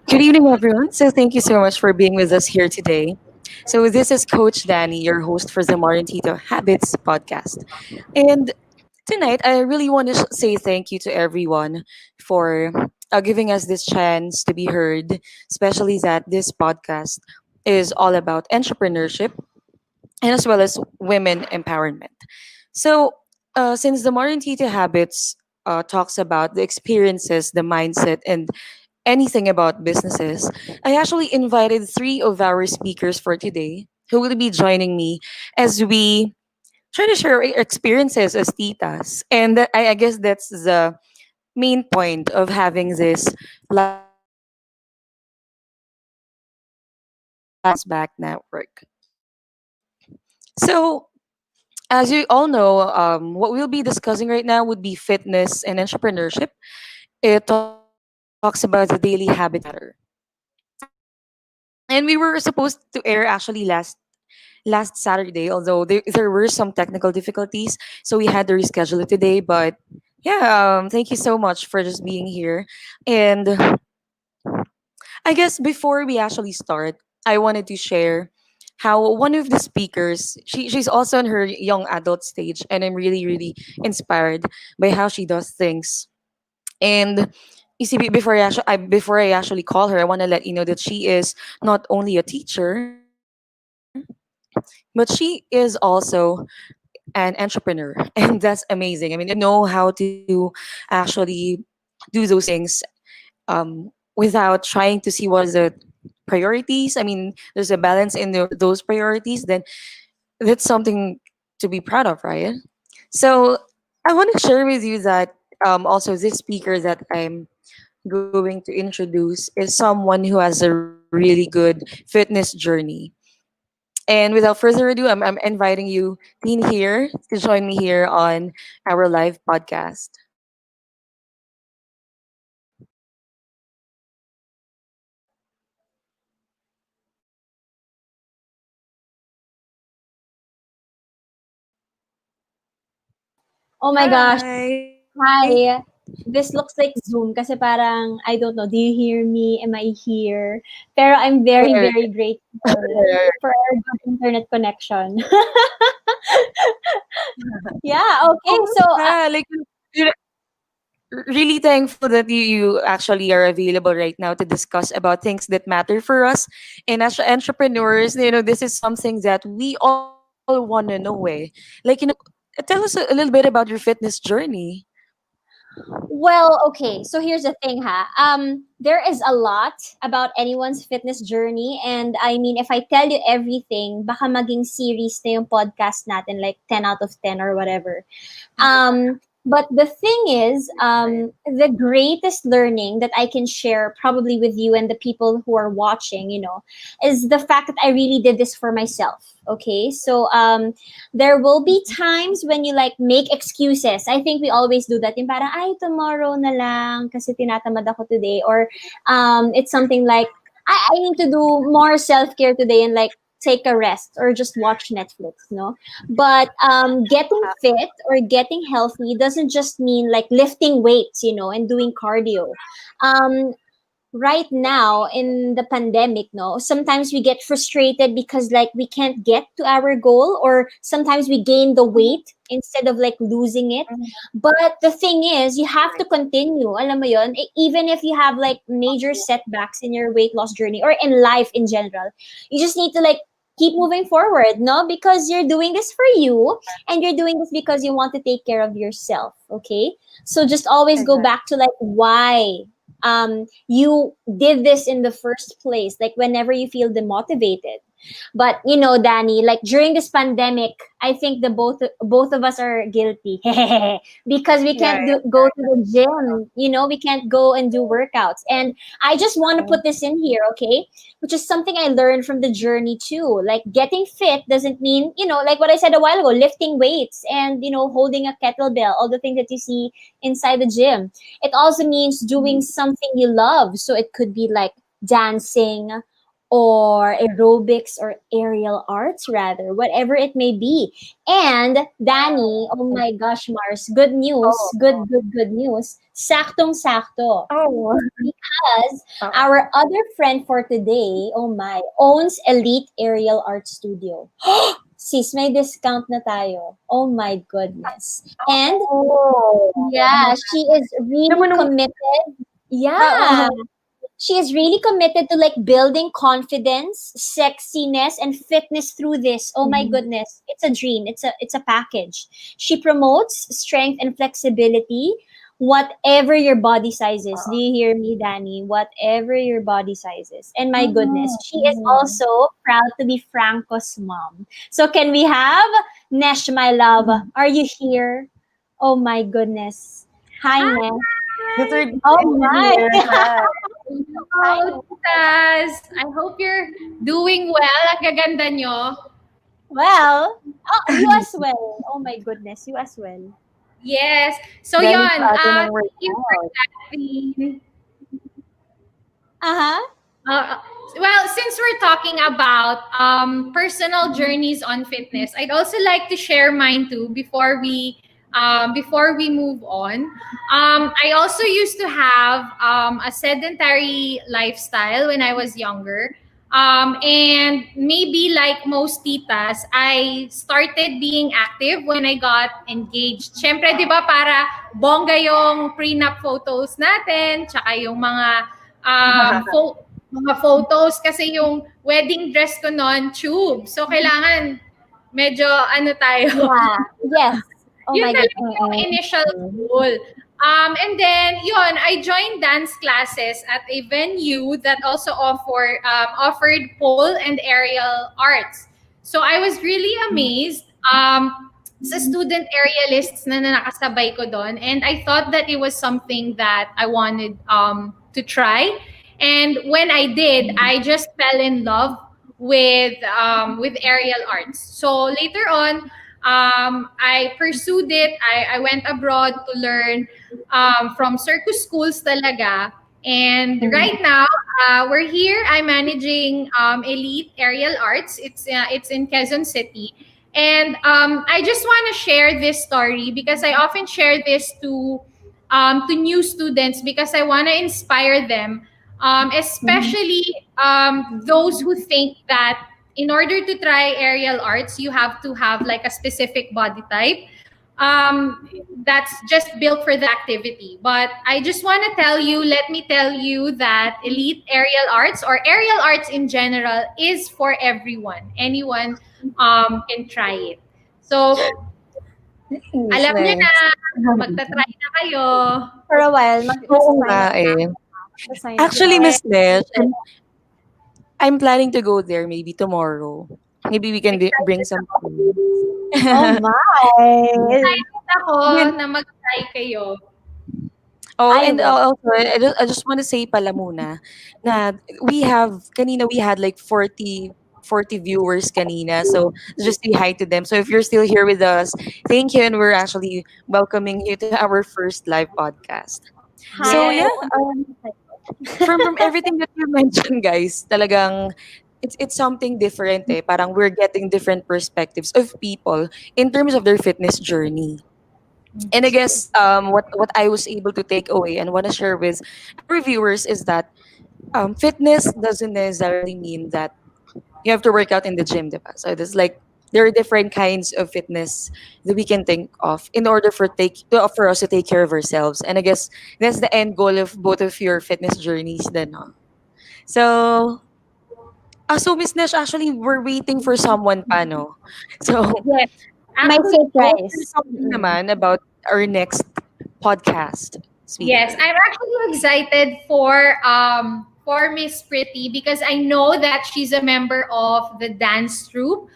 Good evening, everyone. So, thank you so much for being with us here today. So, this is Coach Danny, your host for the Tita Habits podcast. And tonight, I really want to say thank you to everyone for giving us this chance to be heard, especially that this podcast is all about entrepreneurship and as well as women empowerment. So, since the Tita Habits talks about the experiences, the mindset, and anything about businesses, I actually invited three of our speakers for today who will be joining me as we try to share our experiences as titas. And I guess that's the main point of having this live podcast for our Bounce Back Network. So, as you all know, what we'll be discussing right now would be fitness and entrepreneurship. It talks about the daily habits that matter. And we were supposed to air actually last Saturday, although there were some technical difficulties, so we had to reschedule it today. But yeah, thank you so much for just being here. And I guess before we actually start, I wanted to share how one of the speakers, she's also in her young adult stage, and I'm really inspired by how she does things. And you see, before I actually call her, I want to let you know that she is not only a teacher, but she is also an entrepreneur, and that's amazing. I mean, if you know how to actually do those things without trying to see what is the priorities, I mean, there's a balance in those priorities, then that's something to be proud of, right? So I want to share with you that also this speaker that I'm going to introduce is someone who has a really good fitness journey. And without further ado, I'm inviting you, Teen, here to join me here on our live podcast. Oh my gosh. Hi. Hi. This looks like Zoom kasi parang, I don't know, do you hear me? Am I here? Pero I'm very, There, very grateful there. for our good internet connection. Yeah, okay. So, Kumusta? Like, really thankful that you actually are available right now to discuss about things that matter for us. And as entrepreneurs, this is something that we all want to know. Tell us a little bit about your fitness journey. well, okay. So here's the thing, ha. There is a lot about anyone's fitness journey, and I mean, if I tell you everything, baka maging series na yung podcast natin, like 10 out of 10 or whatever. But the thing is, the greatest learning that I can share probably with you and the people who are watching, is the fact that I really did this for myself. Okay, so there will be times when you like make excuses. I think we always do that. Yung parang, ay, tomorrow na lang kasi tinatamad ako today. Or it's something like, I need to do more self-care today and like take a rest or just watch Netflix, no? But getting fit or getting healthy doesn't just mean like lifting weights, and doing cardio. Um, right now in the pandemic, no, sometimes we get frustrated because like we can't get to our goal, or sometimes we gain the weight instead of like losing it. But the thing is, you have to continue, alam mo yon, even if you have like major setbacks in your weight loss journey or in life in general. You just need to like keep moving forward, no, because you're doing this for you, and you're doing this because you want to take care of yourself. Okay, so just always go back to like why you did this in the first place, like whenever you feel demotivated. But Danny, like during this pandemic, I think the both of us are guilty because we can't go to the gym. We can't go and do workouts. And I just want to put this in here, okay? Which is something I learned from the journey too. Like getting fit doesn't mean, like what I said a while ago, lifting weights and holding a kettlebell, all the things that you see inside the gym. It also means doing something you love. So it could be like dancing or aerobics or aerial arts, rather, whatever it may be. And Danny, oh my gosh, Mars, good news, Oh. good news. Saktong sakto. Oh. Because Oo. our other friend for today, oh my, owns Elite Aerial Art Studio. Sis, may discount na tayo. Oh my goodness. And yeah, Oh. she is Alam mo really nung committed. Yeah, oo. she is really committed to like building confidence, sexiness, and fitness through this. Oh my Mhm. goodness, it's a dream. It's a package. She promotes strength and flexibility, whatever your body size is. Do Oo. you hear me, Danny? Whatever your body size is. And my goodness, Mhm, she is mhm. also proud to be Franco's mom. So can we have Nesh, my love? Are you here? Oh my goodness. Hi, Nesh. The third Oh my. engineer, hi. Hi. Hello, titas! I hope you're doing well. Ang gaganda nyo. Well, oh, you as well. Oh my goodness, you as well. Yes. So Galing yon, pa ate ng thank you for workout. that. Uh-huh. Uh, well, since we're talking about personal journeys on fitness, I'd also like to share mine too before we move on. I also used to have a sedentary lifestyle when I was younger. And maybe like most titas, I started being active when I got engaged. Siyempre, di ba, para bongga yung prenup photos natin, tsaka yung mga photos kasi yung wedding dress ko noon, tube. So, kailangan medyo ano tayo. Yeah. Yes. Oh Yun my talaga goodness. yung initial Mm. goal. And then, yun, I joined dance classes at a venue that also offered pole and aerial arts. So I was really amazed sa student aerialists na nakasabay ko doon. And I thought that it was something that I wanted to try. And when I did, I just fell in love with aerial arts. So later on, I pursued it. I went abroad to learn from circus schools talaga. And right Mhm. now, we're here. I'm managing Elite Aerial Arts. It's in Quezon City. And I just want to share this story because I often share this to new students because I want to inspire them, Mhm. especially those who think that in order to try aerial arts, you have to have like a specific body type that's just built for the activity. But I just want to let me tell you that elite aerial arts or aerial arts in general is for everyone. Anyone can try it. So, Nice, alam nyo na, nice. magta-try na kayo. For a while, Oo nasa-sign nga up na. eh. Nasa-sign up Actually, na. Yes, Miss Nesh, I'm planning to go there maybe tomorrow. Maybe we can bring excited some ako. food. Oh my. Excited ako Then, na mag-try kayo. oh, I and will. also, I just want to say pala muna na kanina we had like 40 viewers kanina. So, just say hi to them. So, if you're still here with us, thank you. And we're actually welcoming you to our first live podcast. So, Hi. Yes. yeah, from everything that you mentioned, guys, talagang it's something different eh. Parang we're getting different perspectives of people in terms of their fitness journey. And I guess what I was able to take away and want to share with our viewers is that fitness doesn't necessarily mean that you have to work out in the gym, diba? So there's like there are different kinds of fitness that we can think of in order for us to take care of ourselves. And I guess that's the end goal of both of your fitness journeys then. Huh? So so Miss Nesh, actually we're waiting for someone pa, no? So Yes. My Actually, go through surprise. something naman about our next podcast, yes, sweetie. I'm actually excited for Miss Pretty because I know that she's a member of the dance troupe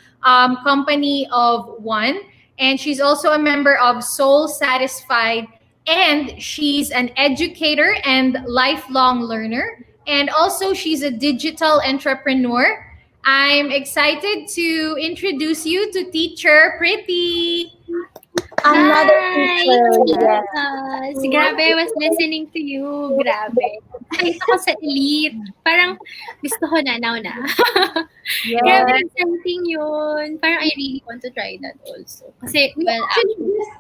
company of One, and she's also a member of Soul Satisfied, and she's an educator and lifelong learner, and also she's a digital entrepreneur. I'm excited to introduce you to Teacher Pretty. Another Hi, teacher, yes. Tita. Grabe, I was listening to you. Grabe. Nakita ko sa Elite. Parang gusto ko na, now na. Grabe, Yes. exciting yun. Parang I really want to try that also. Kasi, We well, actually actually, just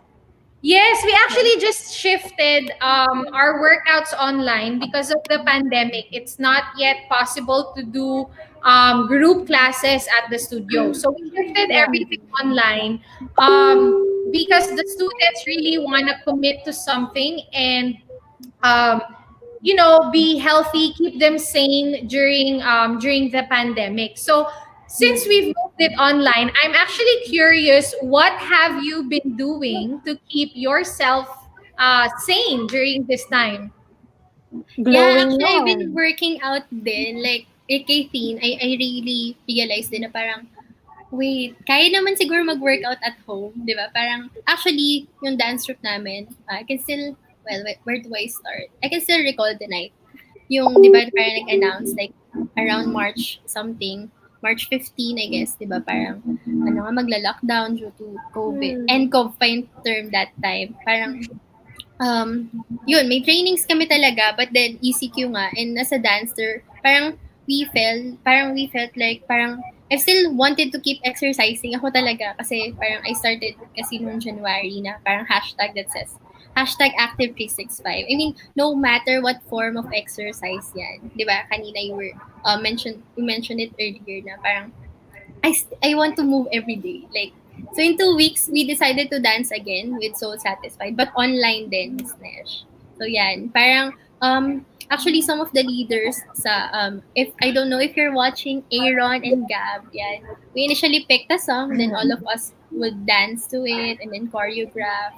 Yes, we actually just shifted our workouts online because of the pandemic. It's not yet possible to do group classes at the studio. So we shifted Yeah. everything online because the students really want to commit to something and um, be healthy, keep them sane during the pandemic. So since we've moved it online, I'm actually curious, what have you been doing to keep yourself sane during this time? yeah, Glowing actually, I've been yon. working out din. Like, kay Thin, I really realized din na parang, wait, kaya naman siguro mag-workout at home, di ba? Parang, actually, yung dance troupe namin, I can still, well, where do I start? I can still recall the night. Yung, di ba, parang nag-announce, like, around March something, March 15, I guess, di ba? Parang, ano nga, magla-lockdown due to COVID. And COVID pa yung term that time. Parang, yun, may trainings kami talaga, but then ECQ nga, and as a dancer, parang we felt like, parang, I still wanted to keep exercising ako talaga, kasi parang I started kasi noong January na parang hashtag that says, hashtag active 365. I mean, no matter what form of exercise yan, di ba? Kanina you mentioned it earlier na parang, I want to move every day. Like, so in 2 weeks, we decided to dance again with Soul Satisfied, but online din, Miss Nesh. So yan, parang, actually some of the leaders sa, if, I don't know if you're watching Aaron and Gab, yan, we initially picked a song, then all of us would dance to it, and then choreograph.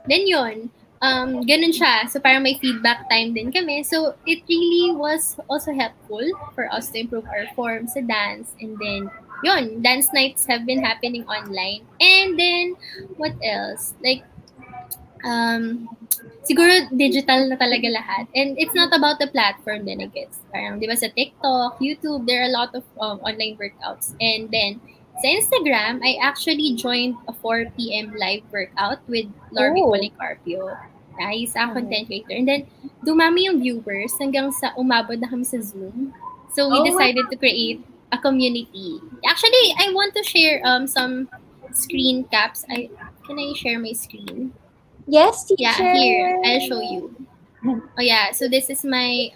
Then yun, ganun siya. So parang may feedback time din kami. So it really was also helpful for us to improve our form sa dance. And then, yun, dance nights have been happening online. And then, what else? Like, um, siguro digital na talaga lahat. And it's not about the platform then, I guess. Parang, di ba, sa TikTok, YouTube, there are a lot of online workouts. And then, sa Instagram, I actually joined a 4 p.m. live workout with Lorby Oh. Policarpio. He's a content creator. And then, dumami yung viewers hanggang sa umabot na kami sa Zoom. So, we Oh, decided to create a community. Actually, I want to share some screen caps. Can I share my screen? Yes, Yeah, teacher. here, I'll show you. Oh yeah, so this is my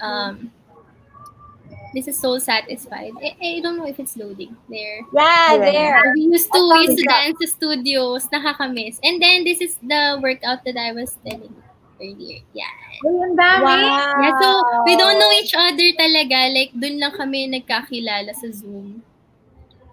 this is Soul Satisfied. I don't know if it's loading. There. Yeah, Yeah. there. We used to dance sa studios, nakakamiss. And then this is the workout that I was telling you earlier. Yeah. ang dami. Yeah, so we don't know Wow. each other talaga. Like, dun lang kami nagkakilala sa Zoom.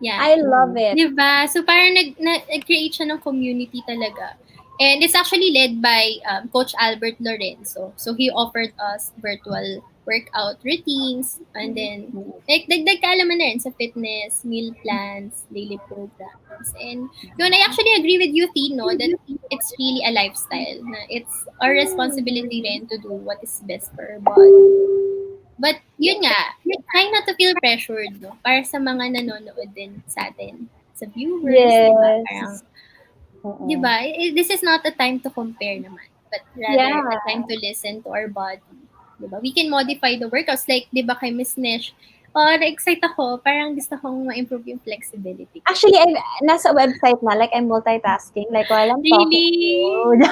Yeah. I love it. Diba? So, parang nag-create siya ng community talaga. And it's actually led by Coach Albert Lorenzo. So, he offered us virtual workout routines. And then, like, dagdag kaalaman na rin sa fitness, meal plans, daily programs. And, yun, I actually agree with you, Tino, that it's really a lifestyle. Na it's our responsibility rin to do what is best for our body. But, yun nga, try not to feel pressured, no? Para sa mga nanonood din sa atin, sa viewers, diba? Parang, Yes. diba? This is not a time to compare naman, but rather a time to listen to our body. Diba? We can modify the workouts. Like, diba kay Miss Nesh, na-excite ako, parang gusto kong ma-improve yung flexibility. Actually, nasa website na, like, I'm multitasking. Like, while I'm talking to Really? you,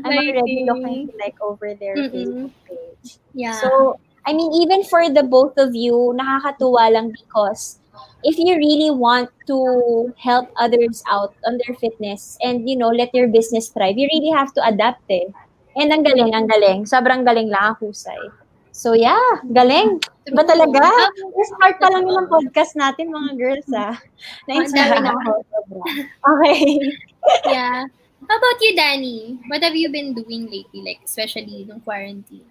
I'm already looking, Exciting. like, over their Mm-mm. Facebook page. Yeah. So, I mean, even for the both of you, nakakatuwa lang because if you really want to help others out on their fitness and, let your business thrive, you really have to adapt eh. And ang galing, ang galing. Sobrang galing lang, ang husay. So, yeah, galing. Ba True. talaga? How- Start pa lang yun ng podcast natin, mga girls, ah. Na-inspire dami na ako. Sobra. Okay. Yeah. How about you, Danny? What have you been doing lately, like, especially nung quarantine?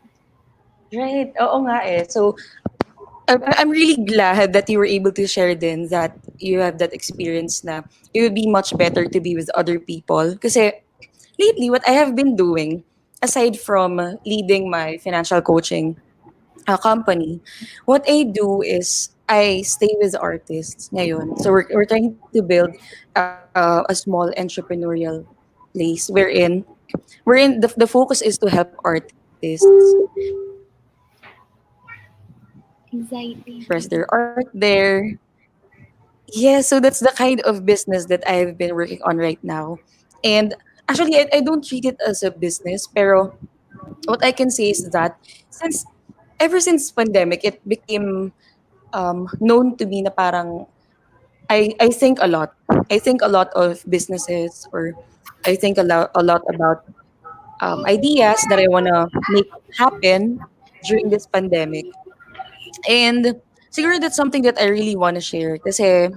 Right. Oo nga eh. So, I'm really glad that you were able to share din that you have that experience na it would be much better to be with other people. Kasi lately, what I have been doing, aside from leading my financial coaching company, what I do is I stay with artists ngayon. So we're trying to build a small entrepreneurial place wherein the focus is to help artists Anxiety. express their art there. Yeah, so that's the kind of business that I've been working on right now. And actually, I don't treat it as a business, pero what I can say is that since ever since pandemic, it became known to me na parang I think a lot. I think a lot of businesses, or I think a lot about ideas that I wanna make happen during this pandemic. And siguro that's something that I really wanna share kasi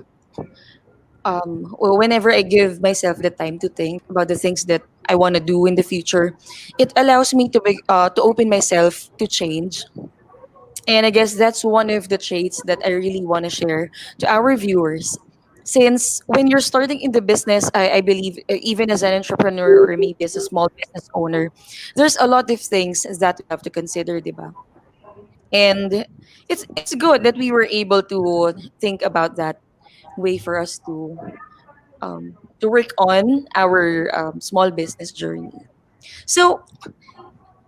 whenever I give myself the time to think about the things that I wanna do in the future, it allows me to open myself to change. And I guess that's one of the traits that I really want to share to our viewers. Since when you're starting in the business, I believe even as an entrepreneur or maybe as a small business owner, there's a lot of things that we have to consider, diba? And it's good that we were able to think about that way for us to work on our small business journey. So,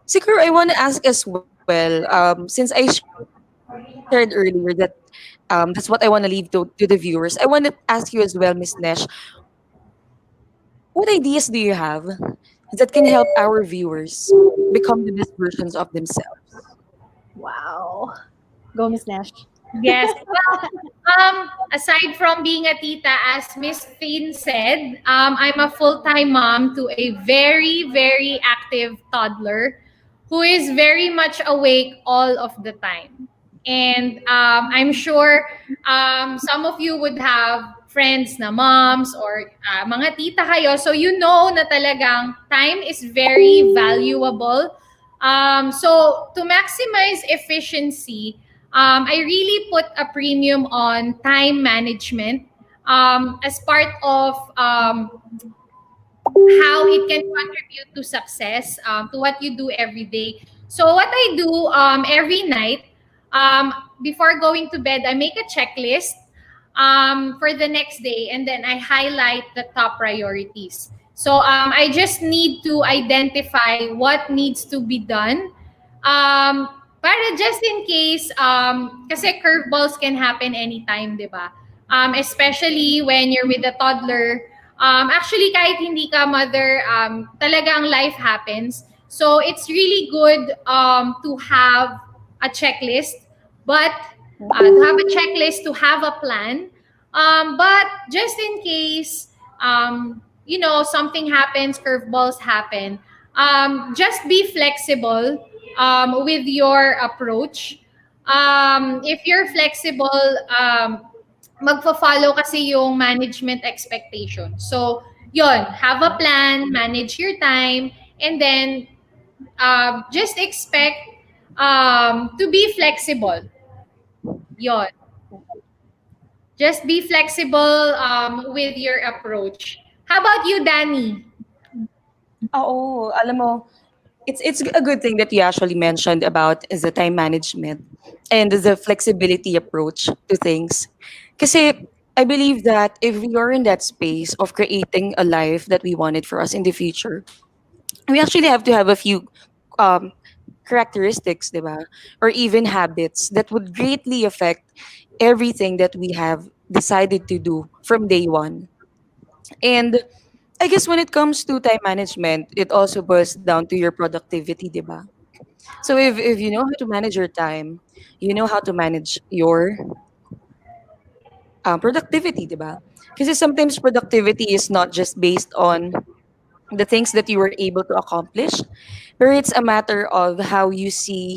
Siguro, I want to ask as well, since I shared earlier that that's what I want to leave to the viewers, I want to ask you as well, Miss Nesh, what ideas do you have that can help our viewers become the best versions of themselves? Wow. Go, Miss Nash. Yes. Well, aside from being a tita, as Miss Finn said, I'm a full-time mom to a very, very active toddler who is very much awake all of the time. And I'm sure some of you would have friends na moms or mga tita kayo. So you know na talagang time is very valuable. So to maximize efficiency, I really put a premium on time management as part of how it can contribute to success, to what you do every day. So what I do every night, um, before going to bed, I make a checklist for the next day, and then I highlight the top priorities. So I just need to identify what needs to be done. Para just in case, kasi curveballs can happen anytime, di ba? Especially when you're with a toddler. Actually, kahit hindi ka mother, talagang life happens. So it's really good to have a checklist, but to have a checklist, to have a plan. But just in case, something happens, curveballs happen, just be flexible with your approach. If you're flexible, magfa-follow kasi yung management expectation. So, yon, have a plan, manage your time, and then just expect to be flexible. Yon. Just be flexible with your approach. How about you, Danny? Oo, alam mo, it's a good thing that you actually mentioned about is the time management and the flexibility approach to things. Kasi I believe that if we are in that space of creating a life that we wanted for us in the future, we actually have to have a few um, characteristics, diba? Or even habits that would greatly affect everything that we have decided to do from day one. And I guess when it comes to time management, it also boils down to your productivity, diba? So if you know how to manage your time, you know how to manage your productivity, diba? Because sometimes productivity is not just based on the things that you were able to accomplish, but it's a matter of how you see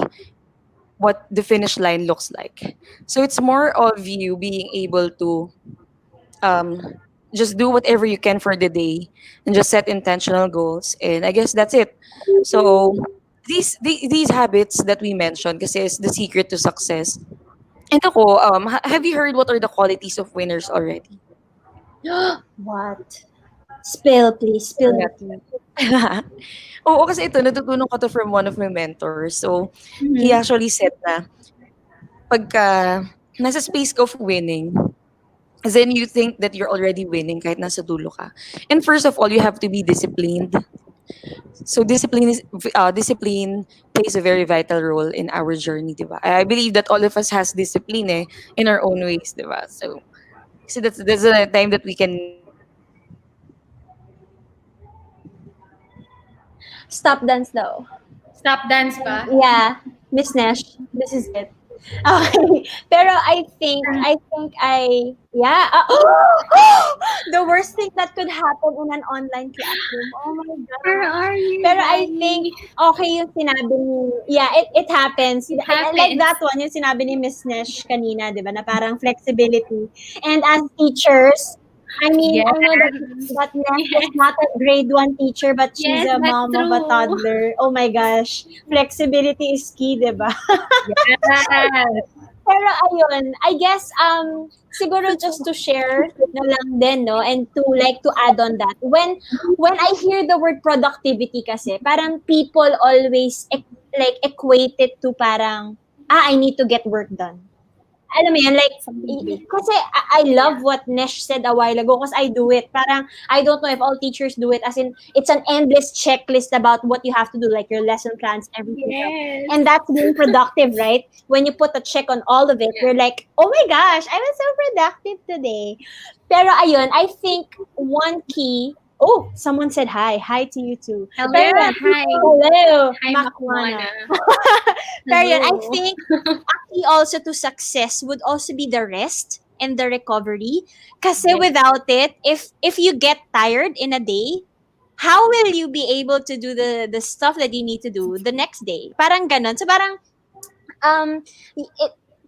what the finish line looks like. So it's more of you being able to um, just do whatever you can for the day and just set intentional goals. And I guess that's it. So these habits that we mentioned kasi is the secret to success. And ako, have you heard what are the qualities of winners already? What? Spill, please. Spill the Correct. tea. Oo, kasi ito, natutunan ko to from one of my mentors. So, he Mhm. actually said na pagka nasa space ka of winning, then you think that you're already winning kahit nasa dulo ka. And first of all, you have to be disciplined. So discipline plays a very vital role in our journey, di ba? I believe that all of us has discipline in our own ways, di ba? So that's the time that we can Stop dance daw. Stop dance ba? Yeah, Miss Nesh, this is it. Okay. Pero yeah. The worst thing that could happen in an online classroom. Oh my Where gosh. are you, Pero I think, Daddy? okay yung sinabi ni, yeah, it happens. It I like happens. that one, yung sinabi ni Miss Nesh kanina, di ba, na parang flexibility. And as teachers, I know that Nesh is Yes. not a grade 1 teacher, but she's Yes, a that's mom of a true. toddler. Oh my gosh. Flexibility is key, di ba? Yes. Pero ayun, I guess siguro just to share na lang din, no, and to add on that. When I hear the word productivity kasi, parang people always equate it to parang I need to get work done. Alam mo yan, like, kasi I love what Nesh said a while ago because I do it. Parang, I don't know if all teachers do it, as in, it's an endless checklist about what you have to do, like your lesson plans, everything else. Yes. And that's being productive, right? When you put a check on all of it, you're like, oh my gosh, I was so productive today. Pero ayun, I think one key, oh, someone said hi. Hi to you too. Hello. Pero yun, Hi. hello, Hi, Makwana. Makwana. Pero yun, I Hello. think key also to success would also be the rest and the recovery. Kasi Yes. without it, if you get tired in a day, how will you be able to do the stuff that you need to do the next day? Parang ganon. So parang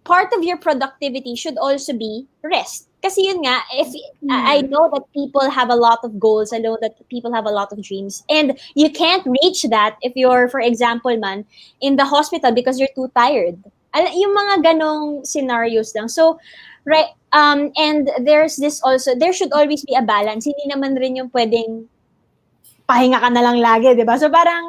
part of your productivity should also be rest. Kasi yun nga, if I know that people have a lot of goals, I know that people have a lot of dreams, and you can't reach that if you're, for example, man, in the hospital because you're too tired. Yung mga ganong scenarios lang. So, right, and there's this also, there should always be a balance. Hindi naman rin yung pwedeng pahinga ka na lang lagi, di ba? So parang,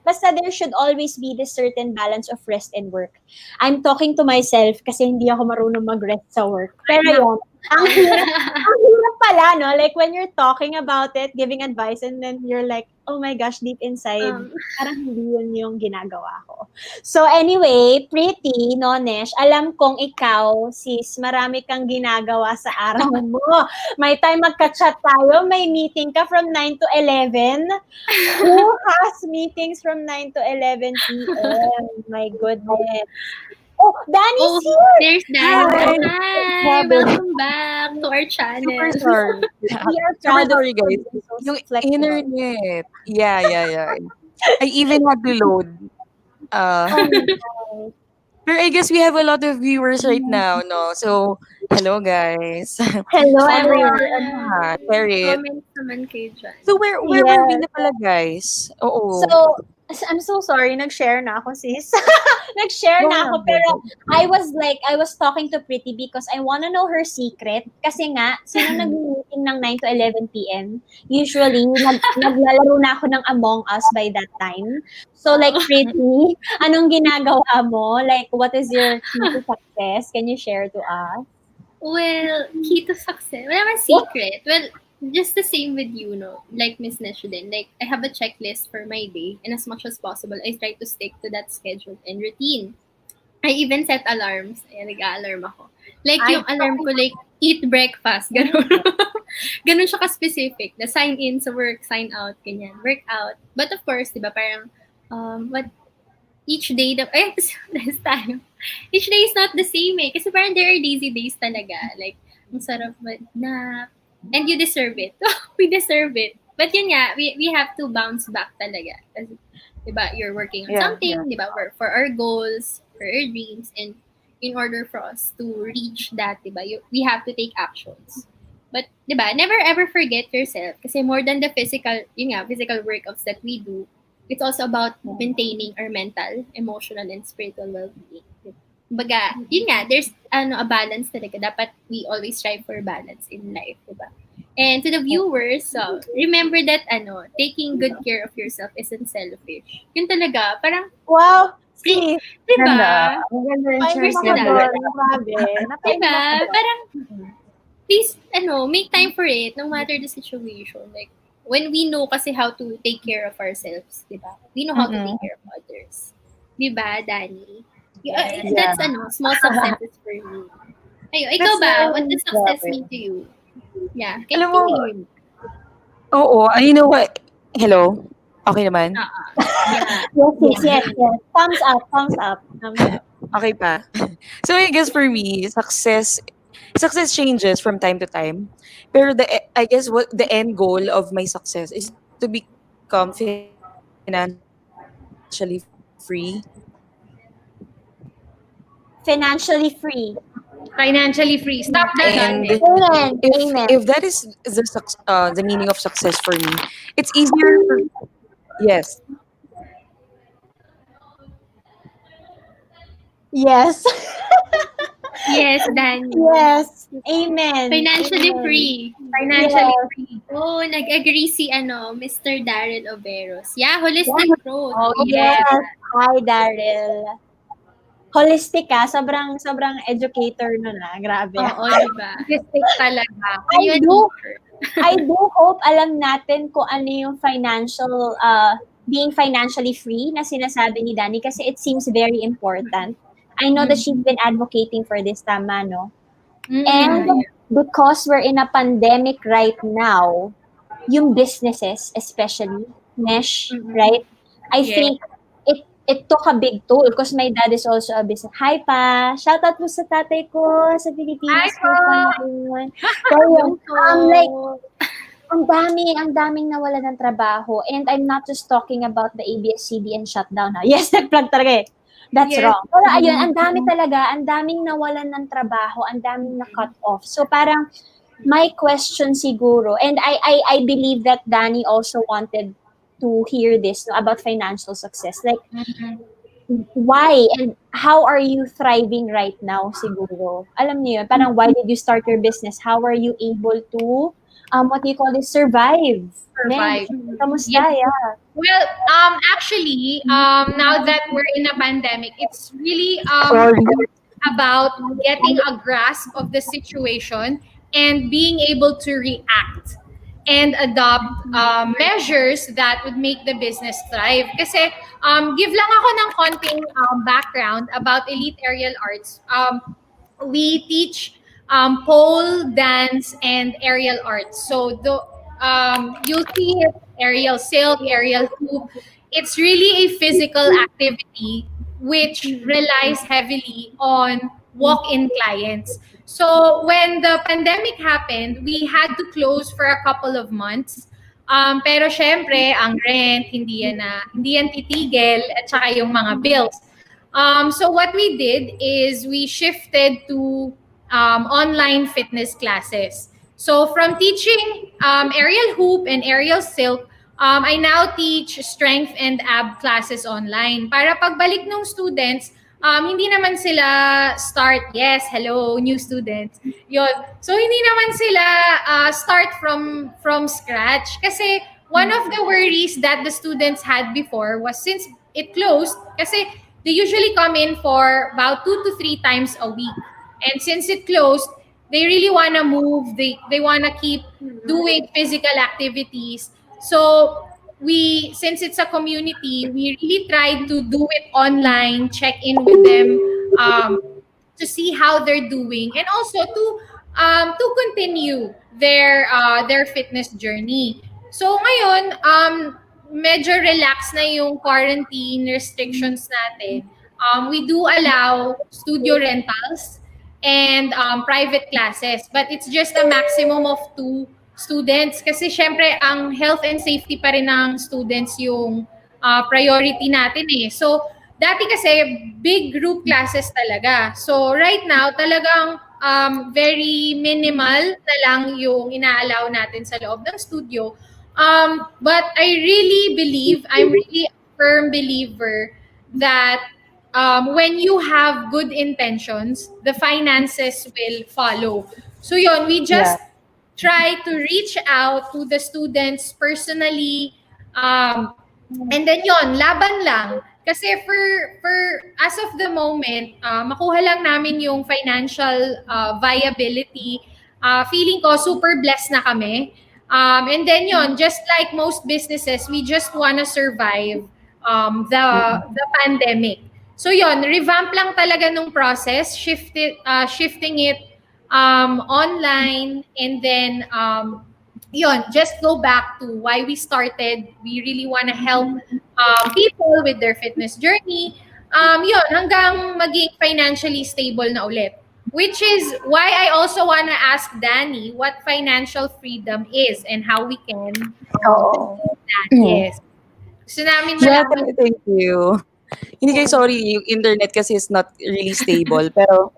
basta there should always be this certain balance of rest and work. I'm talking to myself kasi hindi ako marunong mag-rest sa work. Pero yun, ang hirap pala, no? Like when you're talking about it, giving advice, and then you're like, oh my gosh, deep inside, parang hindi yun yung ginagawa ko. So anyway, Pretty, no, Nesh, alam kong ikaw, sis, marami kang ginagawa sa araw mo. May time magka-chat tayo, may meeting ka from 9 to 11. Who has meetings from 9 to 11 p.m.? My goodness. Oh, Danny's Oh, here! there's Danny. Hi. Hi. Grabe. Welcome back to our super channel. sorry. We are Super proud of sorry, guys. you. So Yung flexible. internet. Yeah. I even had to load. Uh, Oh my God. But I guess we have a lot of viewers right now, no? So, hello guys. Hello, So ano everyone. share it. Comment naman kayo dyan. So where were we na pala, guys? Oo. So, I'm so sorry, nag-share na ako, sis. Nag-share Go na ahead, ako, go pero ahead. I was talking to Pretty because I wanna know her secret. Kasi nga, sino nag-meeting ng 9 to 11 p.m.? Usually, naglalaro na ako ng Among Us by that time. So, like, Pretty, anong ginagawa mo? Like, what is your key to success? Can you share to us? Well, key to success. Wala naman secret. Well, just the same with you, no? Like Miss Nesh din. Like, I have a checklist for my day, and as much as possible, I try to stick to that schedule and routine. I even set alarms. Ayan, nag-alarm ako. Like, yung alarm ko, like, eat breakfast. Ganun. Ganun siya ka-specific. Na sign in sa work, sign out, ganyan. Work out. But of course, di ba, parang, what, each day, this time, each day is not the same eh. Kasi parang there are lazy days talaga. Like, ang sarap nap. And you deserve it. We deserve it. But yun nga, we have to bounce back talaga. Kasi, diba, you're working on something, diba, for our goals, for our dreams, and in order for us to reach that, diba, we have to take actions. But, diba, never ever forget yourself. Kasi more than the physical workouts that we do, it's also about maintaining our mental, emotional, and spiritual well-being. Baga, yun nga, there's a balance talaga. Dapat we always strive for balance in life, diba? And to the viewers, remember that taking good care of yourself isn't selfish. Yun talaga, parang, Wow! Sis, diba? Ganda. Ang ganda yung ay, cheers Diba? niya. grabe. Diba? Parang, please, make time for it no matter the situation. Like, when we know kasi how to take care of ourselves, di ba? We know how to take care of others. Di ba, Danny? That's, small successes for me. Ikaw That's ba? nice. What does success mean to you? Yeah, Alam mo, continue. oo, you know what? Hello? Okay naman? Yeah. Yes. Thumbs up, thumbs up. Okay pa. So I guess for me, success changes from time to time. Pero I guess what the end goal of my success is to become financially free. Financially free. Financially free. Stop that, And Dante. Amen. if Amen. if that is the meaning of success for me, it's easier. Yes. Yes. Yes, Danny. Yes. Amen. Financially Amen. free. Financially Yes. free. Oh, nag-agree si Mr. Darren Oberos. Yeah, holistic growth. Oh, Yes. yes. Hi, Daryl. Holistic ka. Sobrang educator nun Grabe. Oo, di ba? Artistic talaga. Are you a teacher? I do hope alam natin kung ano yung being financially free na sinasabi ni Danny kasi it seems very important. I know that she's been advocating for this, tama, no? And because we're in a pandemic right now, yung businesses especially, mesh, right? I Yes. think it took a big toll because my dad is also a business. Hi pa! Shout out po sa tatay ko sa Pilipinas. Hi po! So yun, like, ang daming nawala ng trabaho. And I'm not just talking about the ABS-CBN shutdown. Yes, nag-plug talaga eh. That's Yes. wrong. Pero ayun, ang dami talaga, ang daming nawalan ng trabaho, ang daming na-cut off. So parang, my question siguro, and I believe that Danny also wanted to hear this no, about financial success. Like, why and how are you thriving right now siguro? Alam niyo yun, parang why did you start your business? How are you able to, what do you call this, survive? Survive. Kamusta? Yes. Yeah. Well, actually, now that we're in a pandemic, it's really Sorry. about getting a grasp of the situation and being able to react and adopt measures that would make the business thrive. Kasi give lang ako ng konting background about Elite Aerial Arts. We teach pole, dance, and aerial arts. So you'll see it, aerial silk, aerial hoop. It's really a physical activity which relies heavily on walk-in clients. So when the pandemic happened, we had to close for a couple of months. Pero syempre, ang rent, hindi yan titigil, at saka yung mga bills. So what we did is we shifted to online fitness classes. So from teaching aerial hoop and aerial silk, I now teach strength and ab classes online. Para pagbalik ng students, hindi naman sila start, yes, hello, new students. Yun. So hindi naman sila start from scratch. Kasi one of the worries that the students had before was since it closed, kasi they usually come in for about 2 to 3 times a week. And since it closed, they really want to move. They want to keep doing physical activities. So since it's a community, we really tried to do it online, check in with them to see how they're doing, and also to continue their fitness journey. So ngayon, medyo relax na yung quarantine restrictions natin. We do allow studio rentals and private classes, but it's just a maximum of 2 students kasi syempre ang health and safety pa rin ng students yung priority natin eh. So dati kasi big group classes talaga. So right now talagang very minimal na lang yung inaalaw natin sa loob ng studio. But I'm really a firm believer that when you have good intentions, the finances will follow. So yun, we just try to reach out to the students personally. And then yun, laban lang. Kasi for as of the moment, makuha lang namin yung financial viability. feeling ko super blessed na kami. And then yon, just like most businesses, we just wanna survive the pandemic. So yon, revamp lang talaga nung process, shifting it online, and then yon, just go back to why we started. We really want to help people with their fitness journey. Yon, hanggang maging financially stable na ulit. Which is why I also want to ask Danny what financial freedom is and how we can Oo. achieve that. Yes. Gusto namin Yeah, malaman. thank you. Hindi kayo, sorry, yung internet kasi is not really stable. Pero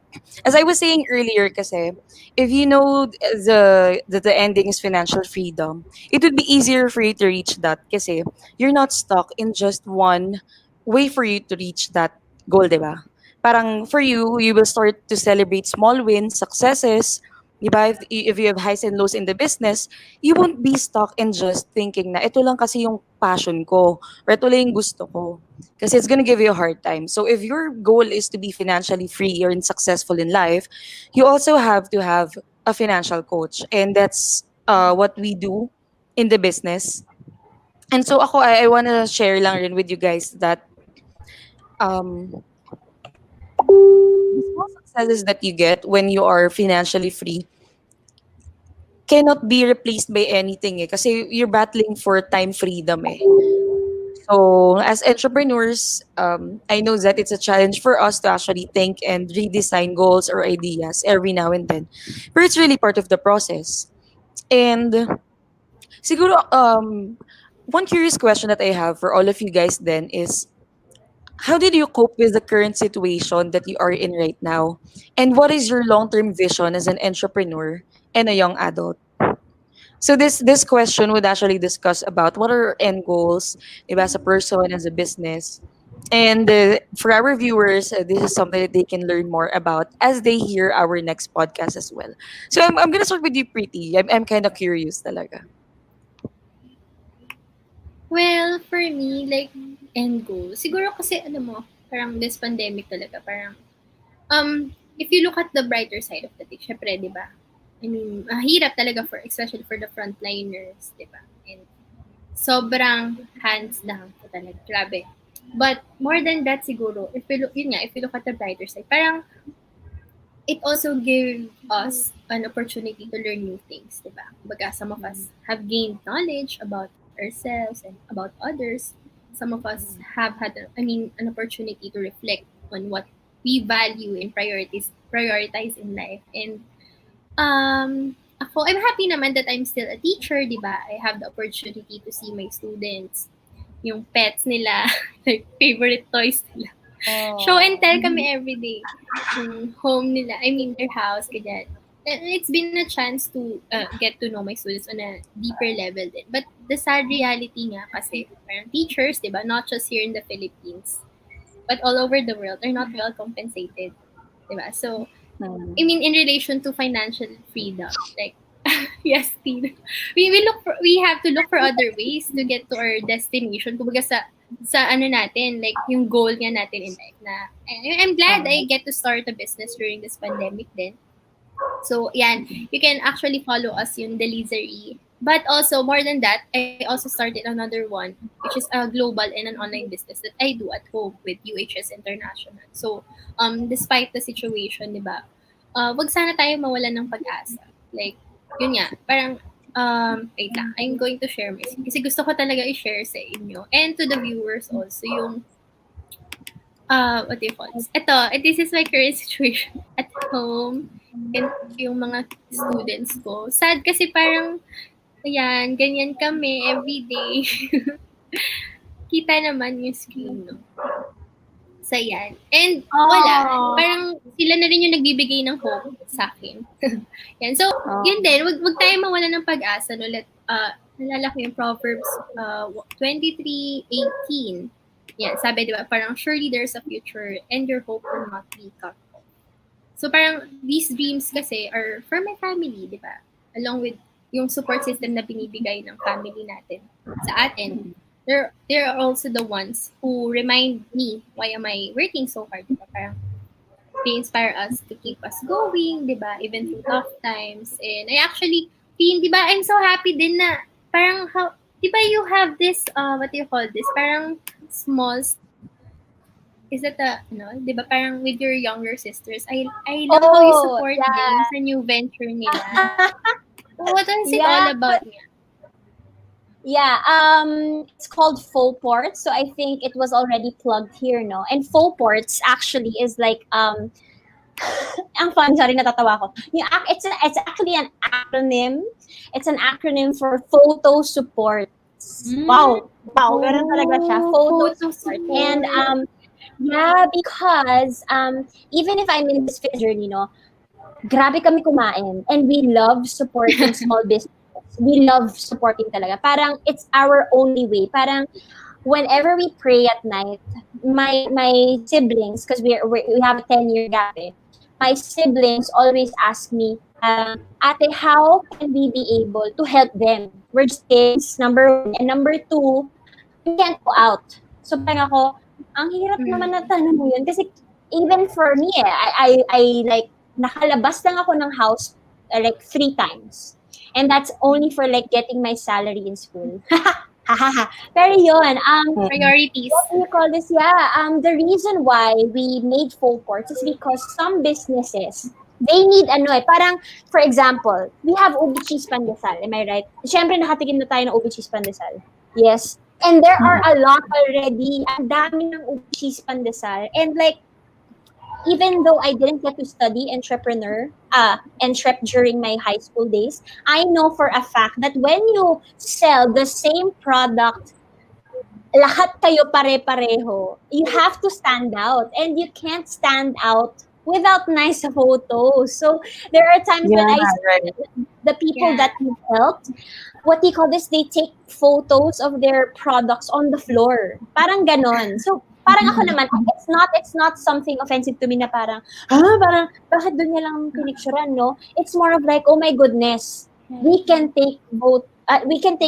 as I was saying earlier kasi, if you know the ending is financial freedom, it would be easier for you to reach that kasi you're not stuck in just one way for you to reach that goal, di ba? Parang for you, you will start to celebrate small wins, successes, di ba? If you have highs and lows in the business, you won't be stuck in just thinking na ito lang kasi yung passion ko or ito lang yung gusto ko. Kasi it's gonna give you a hard time. So if your goal is to be financially free or successful in life, you also have to have a financial coach. And that's what we do in the business. And so ako, I want to share lang rin with you guys that um, the small successes that you get when you are financially free cannot be replaced by anything eh. Kasi you're battling for time freedom eh. So, as entrepreneurs, I know that it's a challenge for us to actually think and redesign goals or ideas every now and then. But it's really part of the process. And siguro, one curious question that I have for all of you guys then is, how did you cope with the current situation that you are in right now? And what is your long-term vision as an entrepreneur and a young adult? So this question would actually discuss about what are our end goals, diba, as a person, as a business. And for our viewers, this is something that they can learn more about as they hear our next podcast as well. So I'm gonna start with you, Preeti. I'm kind of curious talaga. Well, for me, like, end goal. Siguro kasi, parang this pandemic talaga, parang, if you look at the brighter side of the day, syempre, di ba? I mean, mahirap talaga especially for the frontliners, di ba? And sobrang hands down po talaga. Grabe. But more than that, siguro, if you look at the brighter side, parang, it also gave us an opportunity to learn new things, di ba? Baga, some of us have gained knowledge about ourselves and about others. Some of us have had, an opportunity to reflect on what we value and prioritize in life. And I'm happy naman that I'm still a teacher, di ba? I have the opportunity to see my students, yung pets nila, like favorite toys nila. Show and tell kami everyday. Yung home nila, their house, ganyan. And it's been a chance to get to know my students on a deeper level din. But the sad reality nga kasi, parang teachers, di ba, not just here in the Philippines, but all over the world, are not well compensated. Di ba? So, in relation to financial freedom, like, yes, Tina. We have to look for other ways to get to our destination. Kumbaga sa natin, like yung goal nga natin in life na I'm glad I get to start a business during this pandemic din. So, yan, you can actually follow us yung Delivery. But also, more than that, I also started another one, which is a global and an online business that I do at home with UHS International. So, despite the situation, di ba, wag sana tayo mawalan ng pag-asa. Like, yun nga, parang, wait lang, I'm going to share my screen. Kasi gusto ko talaga i-share sa inyo. And to the viewers also, yung, what do you call this? This is my current situation at home. And yung mga students ko. Sad kasi parang, ayan, ganyan kami everyday. Kita naman yung screen, no? So, yan. And, wala. Parang, sila na rin yung nagbibigay ng hope sa akin. Yan. So, yun din. Wag tayo mawala ng pag-asa. No? Nalala ko yung Proverbs 23:18. Yan. Sabi, di ba? Parang, surely there's a future and your hope will not be cut off. So, parang, these dreams kasi are for my family, di ba? Along with yung support system na binibigay ng family natin sa atin. There are also the ones who remind me why am I working so hard. Diba? Parang inspire us to keep us going, di ba? Even through tough times. And I actually feel, di ba, I'm so happy din na parang, how, di ba you have this, what do you call this? Parang small, is that di ba parang with your younger sisters, I love how you Oh, support yeah. them sa new venture nila. What was it Yeah, all about niya? Yeah, it's called faux ports. So I think it was already plugged here, no? And faux ports actually is like ang fun, sorry, natatawa ko. It's actually an acronym. It's an acronym for photo support. Wow, ganun talaga siya. Photo Photo support. And support. yeah, because even if I'm in this fitness journey, no, grabe kami kumain and we love supporting small businesses. We love supporting talaga. Parang it's our only way. Parang whenever we pray at night, my siblings, because we have a 10-year gap, my siblings always ask me, Ate, how can we be able to help them? We're just kids, number one. And number two, we can't go out. So parang ako, ang hirap naman na tanong mo yun. Kasi even for me, I like, nakalabas lang ako ng house like 3 times. And that's only for like getting my salary in school. Pero yun, Priorities. what do you call this? Yeah, the reason why we made full ports is because some businesses, they need parang, for example, we have ubi cheese pandesal, am I right? Siyempre, nakatikim na tayo ng ubi cheese pandesal. Yes. And there are a lot already. Ang dami ng ubi cheese pandesal. And like, even though I didn't get to study entrep during my high school days, I know for a fact that when you sell the same product, lahat kayo pare-pareho, you have to stand out. And you can't stand out without nice photos. So there are times when I see right. the people Yeah. that we helped, what do you call this? They take photos of their products on the floor. Parang ganon. So parang ako naman, it's not something offensive to me na parang, parang, bakit doon niya lang pinicturean, no? It's more of like, oh my goodness, we can take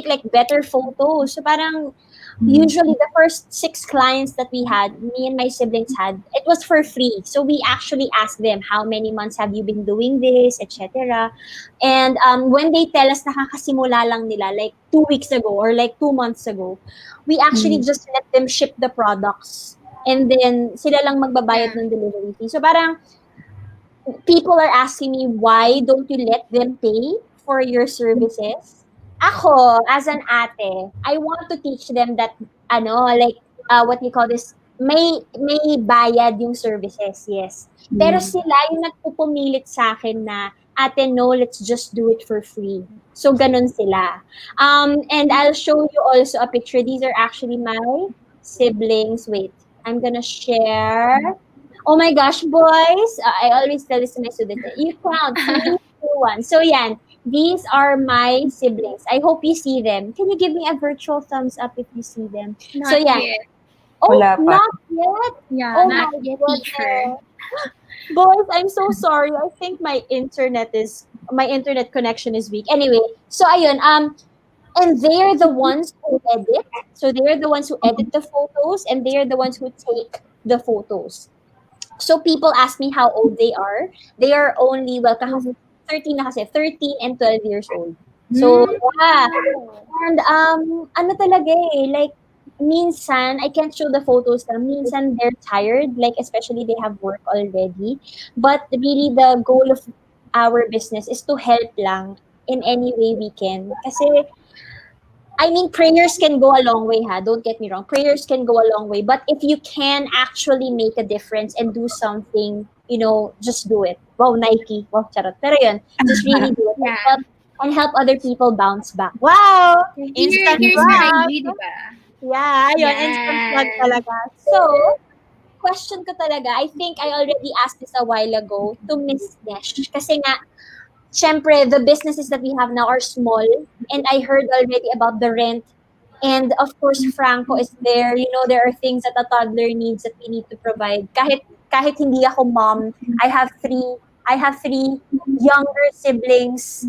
like better photos. So parang, usually the first 6 clients that we had, me and my siblings had, it was for free. So we actually asked them, how many months have you been doing this, etc. And when they tell us nakakasimula lang nila, like 2 weeks ago or like 2 months ago, we actually just let them ship the products. And then sila lang magbabayad ng delivery fee. So parang, people are asking me, why don't you let them pay for your services? Ako, as an ate, I want to teach them that, what you call this, may bayad yung services, yes. Pero sila yung nagpupumilit sa akin na, ate, no, let's just do it for free. So, ganun sila. And I'll show you also a picture. These are actually my siblings. Wait, I'm gonna share. Oh my gosh, boys! I always tell this to my students. You count 3, 2, 1. So yan, these are my siblings. I hope you see them. Can you give me a virtual thumbs up if you see them? Not So yan. yet. Oh, Wala pa. not yet? Yeah, Oh not my yet, goodness. teacher. Boys, I'm so sorry. I think my internet connection is weak. Anyway, so ayun, and they're the ones who edit. So they're the ones who edit the photos and they're the ones who take the photos. So people ask me how old they are. They are only, 13 na kasi, 13 and 12 years old. So, yeah. And, ano talaga like, minsan, I can't show the photos na, minsan they're tired, like, especially they have work already. But really, the goal of our business is to help lang in any way we can. Kasi, I mean, prayers can go a long way, ha? Don't get me wrong. Prayers can go a long way. But if you can actually make a difference and do something, just do it. Wow, Nike. Wow, charot. Pero yun, just really do it. Yeah. And help other people bounce back. Wow! Instant Here's plug. your IG, di ba? Yeah, yun, instant plug Yes. talaga. So, question ko talaga, I think I already asked this a while ago to Miss Nesh. Kasi nga, syempre, the businesses that we have now are small. And I heard already about the rent. And of course, Franco is there. There are things that a toddler needs that we need to provide. Kahit hindi ako mom, I have three younger siblings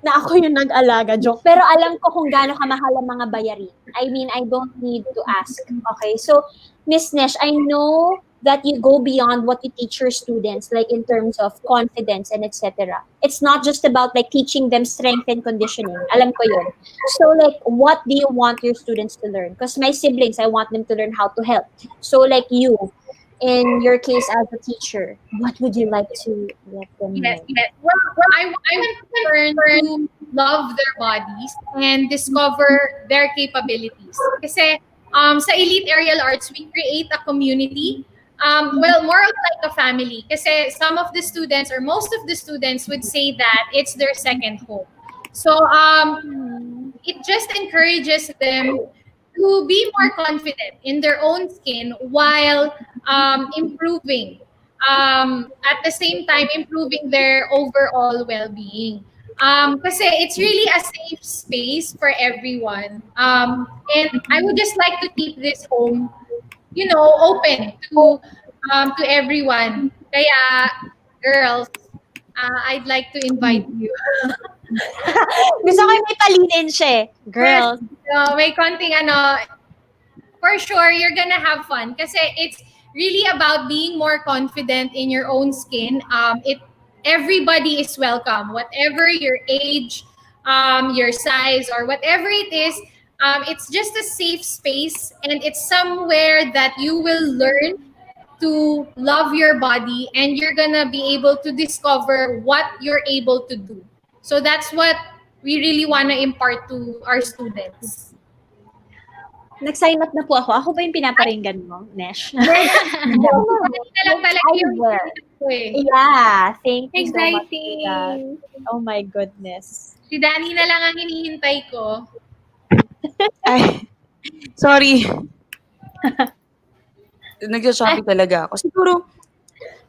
na ako yung nag-alaga. Joke. Pero alam ko kung gaano kamahal ang mga bayarin. I mean, I don't need to ask. Okay, so Miss Nesh, I know that you go beyond what you teach your students, like in terms of confidence and etc. It's not just about like teaching them strength and conditioning. Alam ko yun. So like, what do you want your students to learn? Because my siblings, I want them to learn how to help. So like you, in your case as a teacher, what would you like to let them Yes, know? yes. I want to learn to love their bodies and discover their capabilities. Kasi sa Elite Aerial Arts, we create a community. Well, more of like a family. Kasi some of the students or most of the students would say that it's their second home. So it just encourages them to be more confident in their own skin while improving at the same time improving their overall well-being. Kasi it's really a safe space for everyone. And I would just like to keep this home, open to everyone. Kaya, girls, I'd like to invite you. Gusto ko yung may palitin siya eh. Yes, Girls. may konting for sure you're gonna have fun kasi it's really about being more confident in your own skin. Everybody is welcome, whatever your age, your size, or whatever it is. It's just a safe space, and it's somewhere that you will learn to love your body, and you're gonna be able to discover what you're able to do. So that's what we really wanna impart to our students. Nag-sign up na po ako. Ako ba yung pinaparinggan mo, Nesh? Kanina lang talaga yung Either. ko eh. Yeah, thank you so much for that. Exciting. Oh my goodness. Si Danny na lang ang hinihintay ko. Ay, sorry. Nagsasabi talaga ako. Siguro,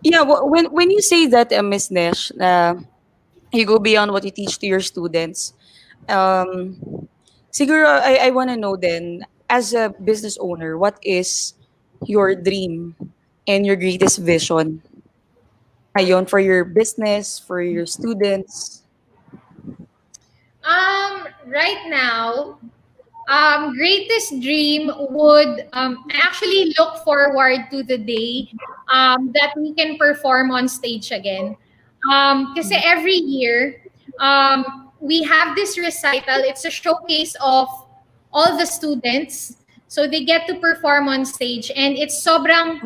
yeah, when you say that, Miss Nesh, na you go beyond what you teach to your students, siguro I want to know then, as a business owner, what is your dream and your greatest vision? Ayun, for your business, for your students. Right now, greatest dream would I actually look forward to the day that we can perform on stage again. Kasi every year, we have this recital. It's a showcase of all the students. So they get to perform on stage, and it's sobrang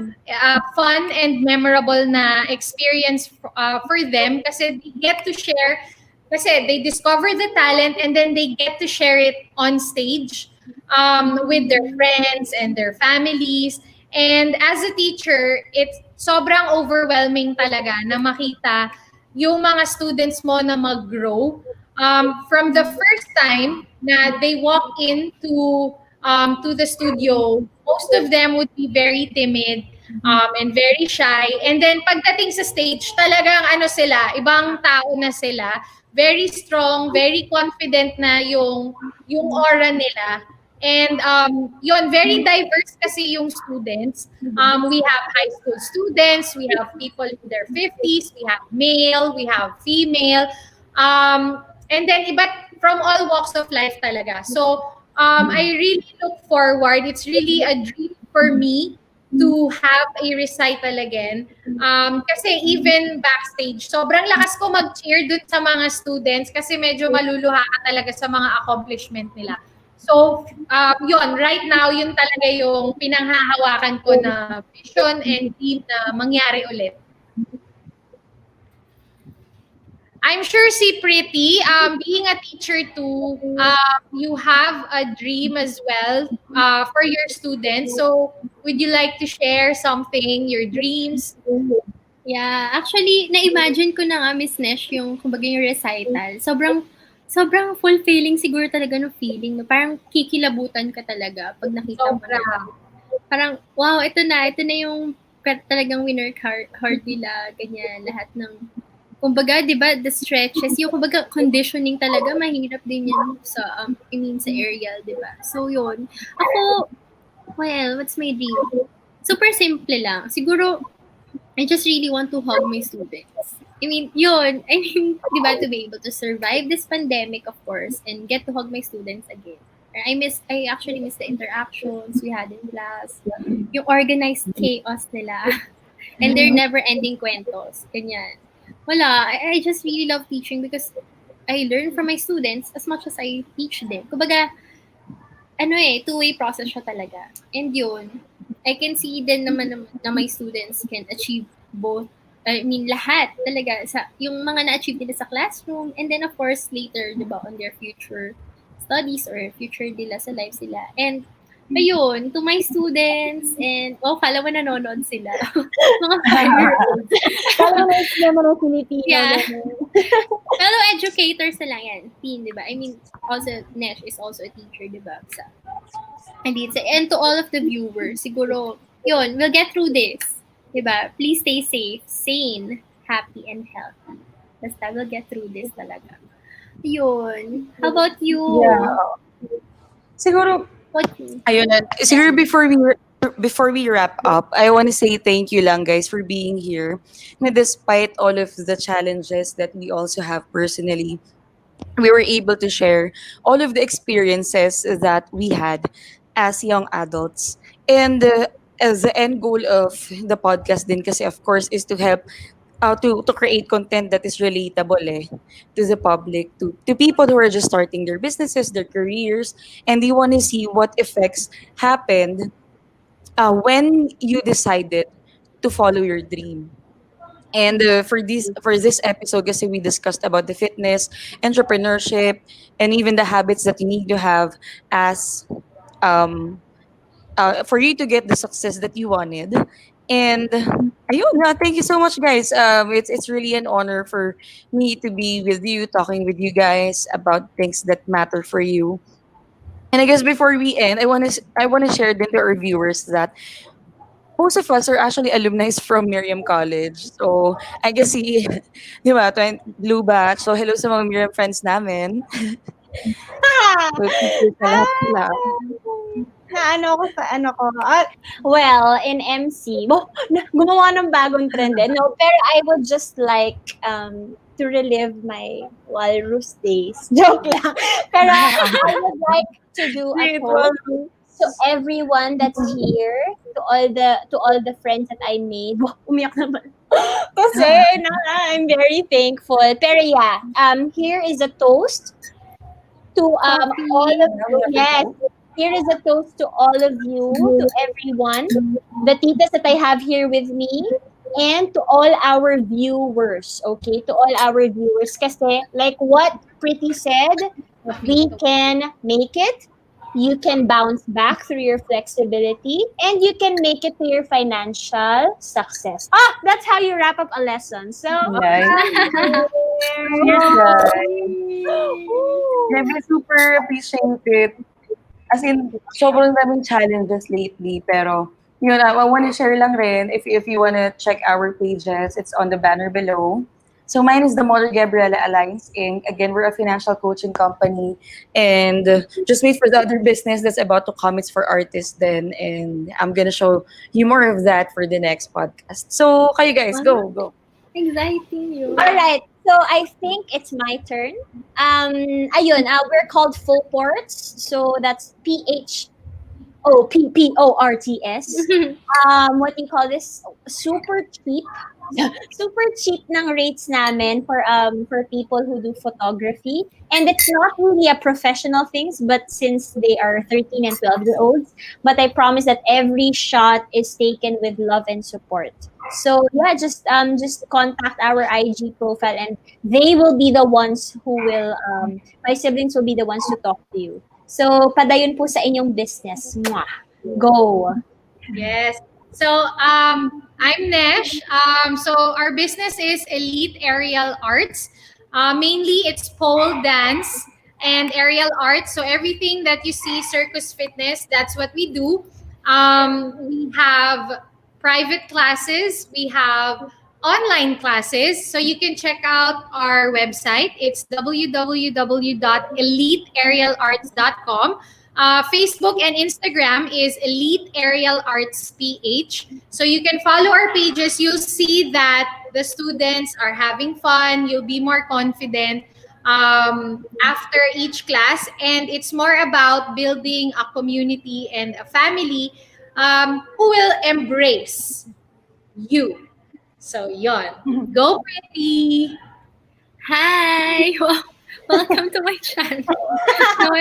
fun and memorable na experience for them kasi they get to share, kasi they discover the talent and then they get to share it on stage with their friends and their families. And as a teacher, it's sobrang overwhelming talaga na makita yung mga students mo na mag-grow from the first time na they walk into to the studio. Most of them would be very timid and very shy. And then pagdating sa stage, talagang sila, ibang tao na sila. Very strong, very confident na yung aura nila. And yun, very diverse kasi yung students. We have high school students, we have people in their 50s, we have male, we have female. And then iba't from all walks of life talaga. So I really look forward. It's really a dream for me to have a recital again. Kasi even backstage, sobrang lakas ko mag-cheer dun sa mga students kasi medyo maluluha ka talaga sa mga accomplishment nila. So, yun, right now, yun talaga yung pinanghahawakan ko na vision and dream na mangyari ulit. I'm sure si Pretty, being a teacher too, you have a dream as well for your students. So, would you like to share something, your dreams? Yeah, actually, na-imagine ko na nga, Miss Nesh, yung kumbaga yung recital. Sobrang fulfilling siguro talaga ng feeling. No? Parang kikilabutan ka talaga pag nakita mo na. Parang, wow, ito na yung talagang winner hard nila, ganyan, lahat ng kumbaga, di ba, the stretches, yung kumbaga conditioning talaga, mahirap din yan sa, sa aerial, di ba? So, yun. Ako, well, what's my dream? Super simple lang. Siguro, I just really want to hug my students. Yun. Di ba, to be able to survive this pandemic, of course, and get to hug my students again. I actually miss the interactions we had in class. Yung organized chaos nila. And their never-ending kwentos. Ganyan. Wala. I just really love teaching because I learn from my students as much as I teach them. Kumbaga, two-way process siya talaga. And yun, I can see din naman na my students can achieve both. I mean, lahat talaga. Yung mga na-achieve nila sa classroom, and then of course, later, di ba, on their future studies or future nila sa life sila. And ayun, to my students, and kala mo nanonood sila. Mga 5-year-olds. Kala mo naman ang Filipino. Yeah. ganun. Fellow educators na lang yan. Teen, di ba? I mean, also, Nesh is also a teacher, di ba? And to all of the viewers, siguro, yun, we'll get through this. Di ba? Please stay safe, sane, happy, and healthy. Basta we'll get through this talaga. Yun. How about you? Yeah. Siguro, What you? ayun na. Siguro before we wrap up, I want to say thank you lang guys for being here. Na despite all of the challenges that we also have personally, we were able to share all of the experiences that we had as young adults. And as the end goal of the podcast din kasi of course is to help to create content that is relatable to the public, to people who are just starting their businesses, their careers, and they want to see what effects happened when you decided to follow your dream. And for this episode, kasi we discussed about the fitness, entrepreneurship, and even the habits that you need to have as um, for you to get the success that you wanted. And ayun, thank you so much, guys. It's really an honor for me to be with you, talking with you guys about things that matter for you. And I guess before we end, I want to share then to our viewers that most of us are actually alumni from Miriam College. So, I guess di ba, Blue Batch. So, hello sa mga Miriam friends namin. So, teachers na lahat sila. Na ako sa ko. Well, in MC, gumawa ng bagong trend. No, pero I would just like to relive my walrus days. Joke lang. Pero I would like to do a toast to everyone that's here, to all the friends that I made. Umiyak naman. Kasi I'm very thankful. Pero yeah, here is a toast to all of you. Yes. Here is a toast to all of you, to everyone, the titas that I have here with me, and to all our viewers, okay? To all our viewers. Kasi, like what Pretty said, we can make it. You can bounce back through your flexibility, and you can make it to your financial success. That's how you wrap up a lesson. So, Nice. Cheers, guys. Never super appreciate it. As in, sobrang daming challenges lately. Pero, yun, I want to share lang rin. If you want to check our pages, it's on the banner below. So mine is the Mother Gabriela Alliance Inc. Again, we're a financial coaching company. And just wait for the other business that's about to come. It's for artists then. And I'm going to show you more of that for the next podcast. So, kayo guys, go. Exciting you. all right. So I think it's my turn. Ayun, we're called Full Ports. So that's PPORTS. What do you call this? Super cheap. Super cheap ng rates namin for people who do photography. And it's not really a professional things, but since they are 13 and 12-year-olds, but I promise that every shot is taken with love and support. So yeah, just contact our IG profile, and they will be the ones who will my siblings will be the ones to talk to you. So padayon po sa inyong business. Mwah. Go. Yes. So I'm Nesh. So our business is Elite Aerial Arts. Mainly it's pole dance and aerial arts. So everything that you see, circus fitness, that's what we do. We have private classes. We have online classes. So you can check out our website. It's www.eliteaerialarts.com. Facebook and Instagram is Elite Aerial Arts PH. So you can follow our pages. You'll see that the students are having fun. You'll be more confident after each class, and it's more about building a community and a family who will embrace you. So yon, go pretty. Hi! Welcome to my channel. No,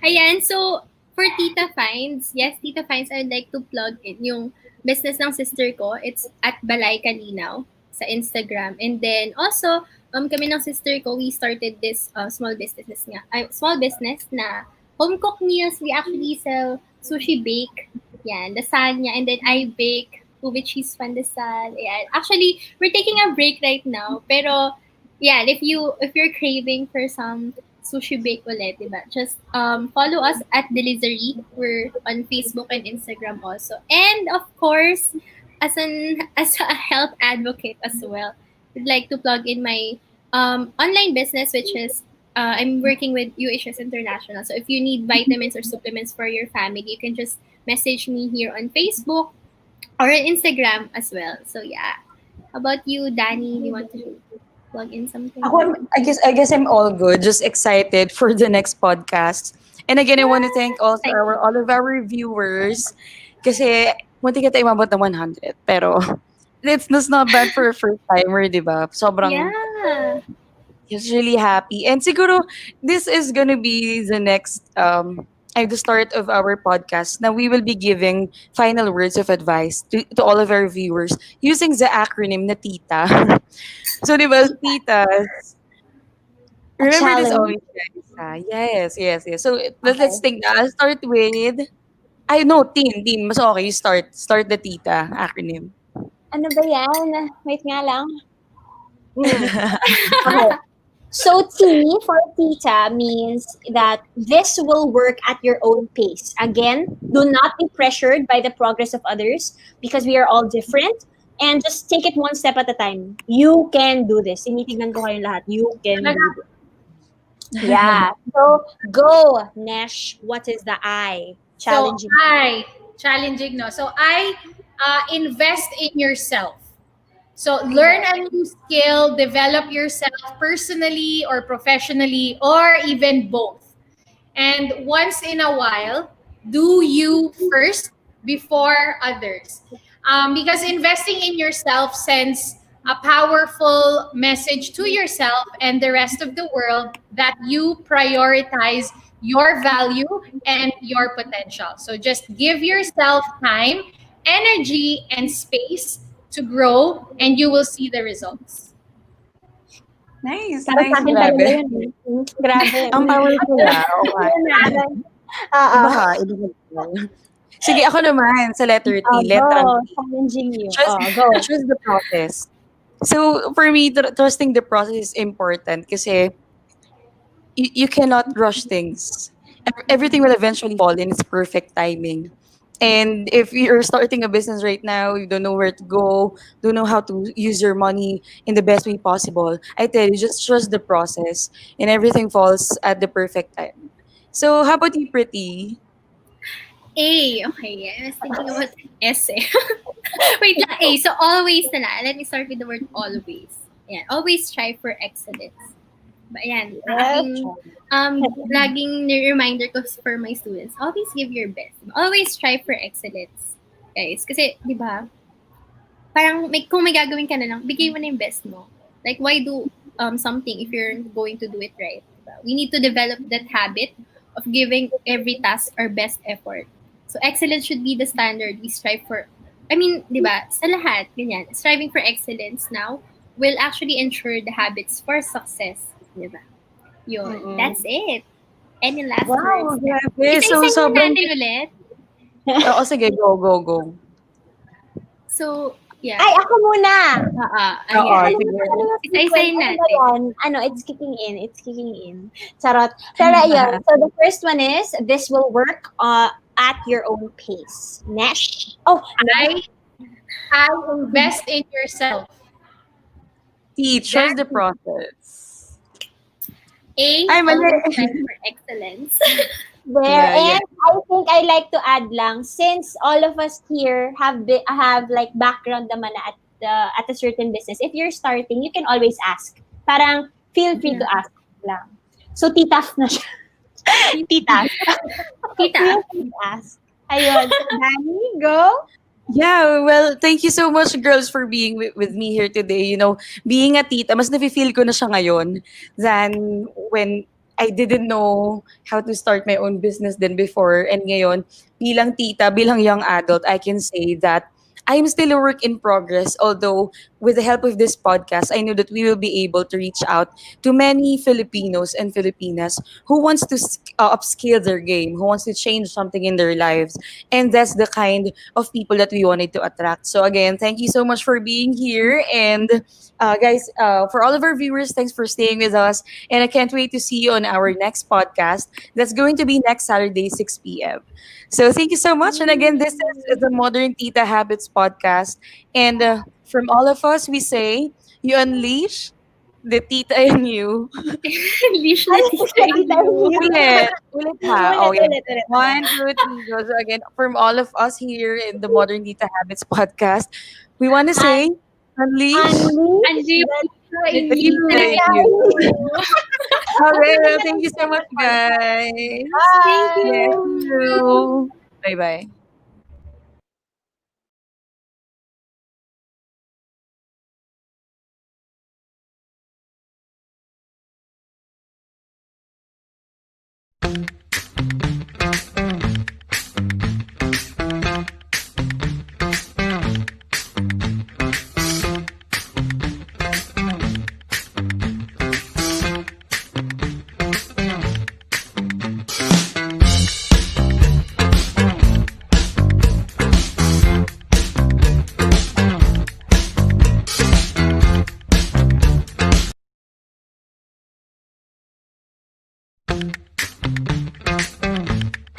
ayan, so for Tita Finds, yes, Tita Finds, I'd like to plug in yung business ng sister ko. It's at Balay Kalinaw sa Instagram. And then also, kami ng sister ko, we started this small business na home cooked meals. We actually sell sushi bake, yan, lasagna, and then I bake ube cheese pandesal. Yeah. Actually, we're taking a break right now, pero yeah, if you're craving for some sushi bake ulit, diba? Just follow us at Delivery. We're on Facebook and Instagram also. And of course, as a health advocate as well, I'd like to plug in my online business, which is I'm working with UHS International. So if you need vitamins or supplements for your family, you can just message me here on Facebook or on Instagram as well. So yeah. How about you, Danny? Do you want to plug in something? I guess I'm all good. Just excited for the next podcast. And again, I want to thank also Thank all of our viewers. Kasi munti kita imabot ng 100. Pero that's not bad for a first timer, di ba? Sobrang Yeah. just really happy. And siguro this is gonna be the next at the start of our podcast. Now we will be giving final words of advice to all of our viewers using the acronym na Tita. So, di ba, Tita, A remember this challenge. always, guys. Yes. So, let's Okay. think. I'll start with, I know, team. Mas okay, you start. Start the Tita acronym. Ano ba yan? Wait nga lang. Okay. So T for Tita means that this will work at your own pace. Again, do not be pressured by the progress of others because we are all different. And just take it one step at a time. You can do this. Tinitignan ko kayong lahat. You can do this. Yeah. So go, Nesh. What is the I? Challenging. Challenging, no. So I invest in yourself. So learn a new skill, develop yourself personally or professionally, or even both. And once in a while, do you first before others. Because investing in yourself sends a powerful message to yourself and the rest of the world that you prioritize your value and your potential. So just give yourself time, energy, and space to grow, and you will see the results. Nice, Para sa nice. akin talaga Grabe. yun. Grabe. Ang powerful na. Okay. Oo. Iba ha. Sige, ako naman sa letter T. Letra Go. T. Challenging you. Trust, Go. trust the process. So, for me, trusting the process is important kasi you cannot rush things. Everything will eventually fall in its perfect timing. And if you're starting a business right now, you don't know where to go, don't know how to use your money in the best way possible, I tell you, just trust the process and everything falls at the perfect time. So, how about you, Pretty? A. Okay, I was thinking about S eh. Wait lang, A. So always na lang. Let me start with the word always. Ayan, always strive for excellence. Ba, ayan, laging reminder ko for my students, always give your best. Always strive for excellence. Guys, kasi, di ba, parang kung may gagawin ka na lang, bigay mo na yung best mo. Like, why do something if you're going to do it right? Diba? We need to develop that habit of giving every task our best effort. So, excellence should be the standard we strive for. I mean, di ba, sa lahat, ganyan, striving for excellence now will actually ensure the habits for success. Di ba? Yun. That's it. Any last Wow, words? grabe. So, Isa-isahin sobrang... natin ulit. Oo, sige, go. So, yeah. Ay, ako muna. Oo, Ayan. sige. Isa-isahin Ano ba natin. yan? Ano, it's kicking in. It's kicking in. Charot. Pero ayun. So the first one is, this will work at your own pace. Nesh. Oh, I invest in yourself. T, trust the process. A, Ay, mali. always strive for excellence. there. Yeah. And I think I like to add lang, since all of us here have like background naman at a certain business. If you're starting, you can always ask. Parang feel free to ask lang. So, titas na siya. Titas. Tita. Feel free to ask. Ayun. So, Danny, go. Yeah, well, thank you so much, girls, for being with me here today. You know, being a tita, mas nafe-feel ko na siya ngayon than when I didn't know how to start my own business then before. And ngayon, bilang tita, bilang young adult, I can say that I'm still a work in progress. Although, with the help of this podcast, I know that we will be able to reach out to many Filipinos and Filipinas who wants to upscale their game, who wants to change something in their lives. And that's the kind of people that we wanted to attract. So again, thank you so much for being here. And guys, for all of our viewers, thanks for staying with us. And I can't wait to see you on our next podcast. That's going to be next Saturday, 6 p.m. So thank you so much. And again, this is the Modern Tita Habits podcast. And from all of us, we say, you unleash the Tita in you. Leash na Ay, tita in tita you. you. Ulit. Ulit ha. Oh, yeah. Ulit. One, two, three. Go. So again, from all of us here in the Modern Dita Habits podcast, we want to say, unleash Unleash Unleash the the in Tita you. in you. Okay, well, thank you so much, guys. Thank Bye. Yes, you. you. Bye-bye.